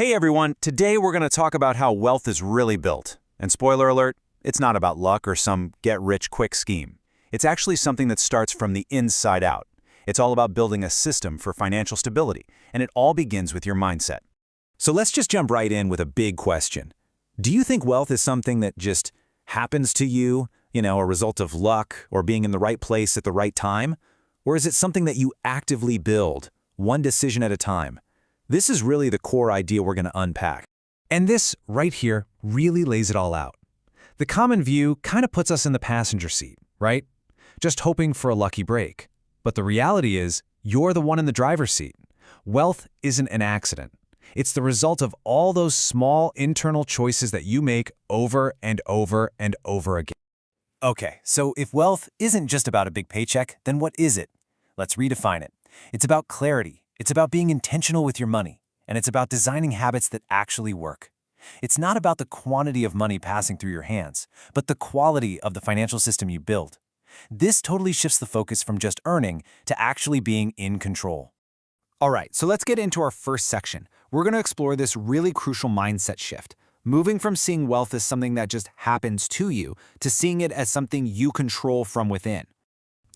Hey everyone, today we're going to talk about how wealth is really built. And spoiler alert, it's not about luck or some get-rich-quick scheme. It's actually something that starts from the inside out. It's all about building a system for financial stability, and it all begins with your mindset. So let's just jump right in with a big question. Do you think wealth is something that just happens to you, a result of luck or being in the right place at the right time? Or is it something that you actively build, one decision at a time? This is really the core idea we're going to unpack. And this right here really lays it all out. The common view kind of puts us in the passenger seat, right? Just hoping for a lucky break. But the reality is, you're the one in the driver's seat. Wealth isn't an accident. It's the result of all those small internal choices that you make over and over and over again. Okay, so if wealth isn't just about a big paycheck, then what is it? Let's redefine it. It's about clarity. It's about being intentional with your money, and it's about designing habits that actually work. It's not about the quantity of money passing through your hands, but the quality of the financial system you build. This totally shifts the focus from just earning to actually being in control. All right, so let's get into our first section. We're going to explore this really crucial mindset shift, moving from seeing wealth as something that just happens to you to seeing it as something you control from within.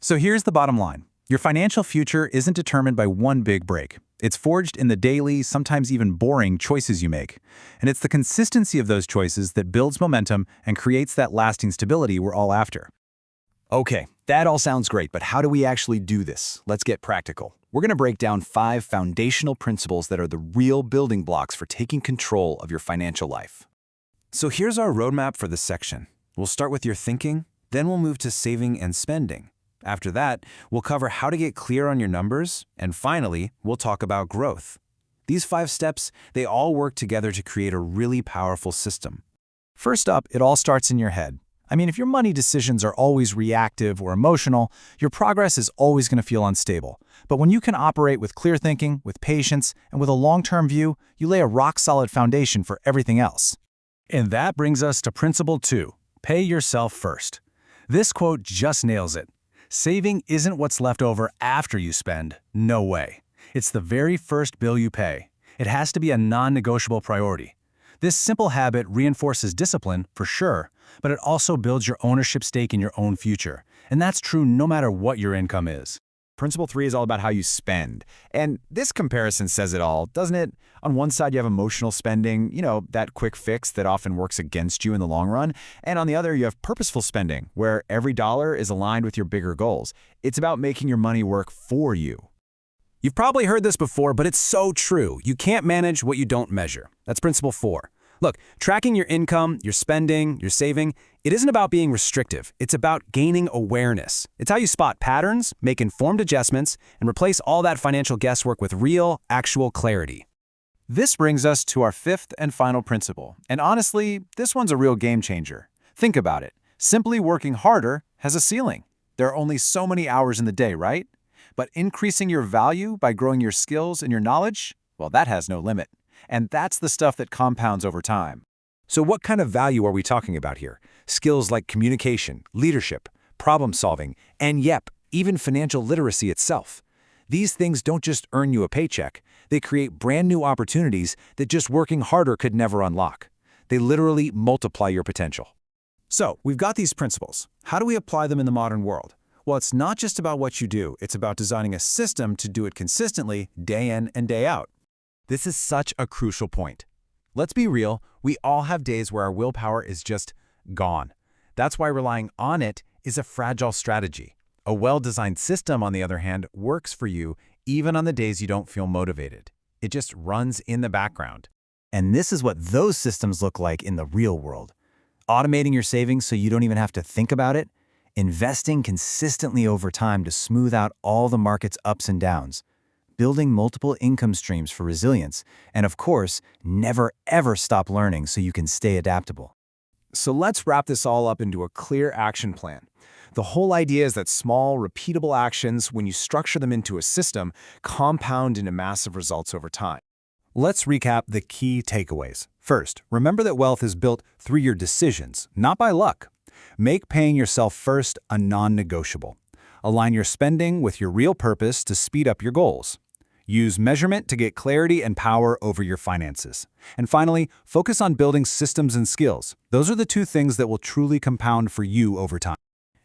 So here's the bottom line. Your financial future isn't determined by one big break. It's forged in the daily, sometimes even boring, choices you make. And it's the consistency of those choices that builds momentum and creates that lasting stability we're all after. Okay, that all sounds great, but how do we actually do this? Let's get practical. We're going to break down 5 foundational principles that are the real building blocks for taking control of your financial life. So here's our roadmap for this section. We'll start with your thinking, then we'll move to saving and spending. After that, we'll cover how to get clear on your numbers, and finally, we'll talk about growth. These 5 steps, they all work together to create a really powerful system. First up, it all starts in your head. If your money decisions are always reactive or emotional, your progress is always going to feel unstable. But when you can operate with clear thinking, with patience, and with a long-term view, you lay a rock-solid foundation for everything else. And that brings us to principle 2, pay yourself first. This quote just nails it. Saving isn't what's left over after you spend. No way. It's the very first bill you pay. It has to be a non-negotiable priority. This simple habit reinforces discipline, for sure, but it also builds your ownership stake in your own future. And that's true no matter what your income is. Principle 3 is all about how you spend. And this comparison says it all, doesn't it? On one side, you have emotional spending, that quick fix that often works against you in the long run. And on the other, you have purposeful spending, where every dollar is aligned with your bigger goals. It's about making your money work for you. You've probably heard this before, but it's so true. You can't manage what you don't measure. That's principle 4. Look, tracking your income, your spending, your saving, it isn't about being restrictive. It's about gaining awareness. It's how you spot patterns, make informed adjustments, and replace all that financial guesswork with real, actual clarity. This brings us to our 5th and final principle. And honestly, this one's a real game changer. Think about it. Simply working harder has a ceiling. There are only so many hours in the day, right? But increasing your value by growing your skills and your knowledge, well, that has no limit. And that's the stuff that compounds over time. So what kind of value are we talking about here? Skills like communication, leadership, problem solving, and even financial literacy itself. These things don't just earn you a paycheck. They create brand new opportunities that just working harder could never unlock. They literally multiply your potential. So we've got these principles. How do we apply them in the modern world? Well, it's not just about what you do. It's about designing a system to do it consistently, day in and day out. This is such a crucial point. Let's be real, we all have days where our willpower is just gone. That's why relying on it is a fragile strategy. A well-designed system, on the other hand, works for you even on the days you don't feel motivated. It just runs in the background. And this is what those systems look like in the real world. Automating your savings so you don't even have to think about it, investing consistently over time to smooth out all the market's ups and downs, building multiple income streams for resilience, and of course, never ever stop learning so you can stay adaptable. So let's wrap this all up into a clear action plan. The whole idea is that small, repeatable actions, when you structure them into a system, compound into massive results over time. Let's recap the key takeaways. First, remember that wealth is built through your decisions, not by luck. Make paying yourself first a non-negotiable. Align your spending with your real purpose to speed up your goals. Use measurement to get clarity and power over your finances. And finally, focus on building systems and skills. Those are the two things that will truly compound for you over time.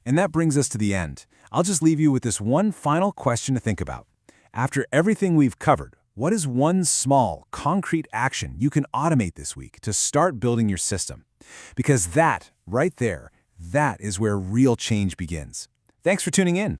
And that brings us to the end. I'll just leave you with this one final question to think about. After everything we've covered, what is one small, concrete action you can automate this week to start building your system? Because that, right there, that is where real change begins. Thanks for tuning in.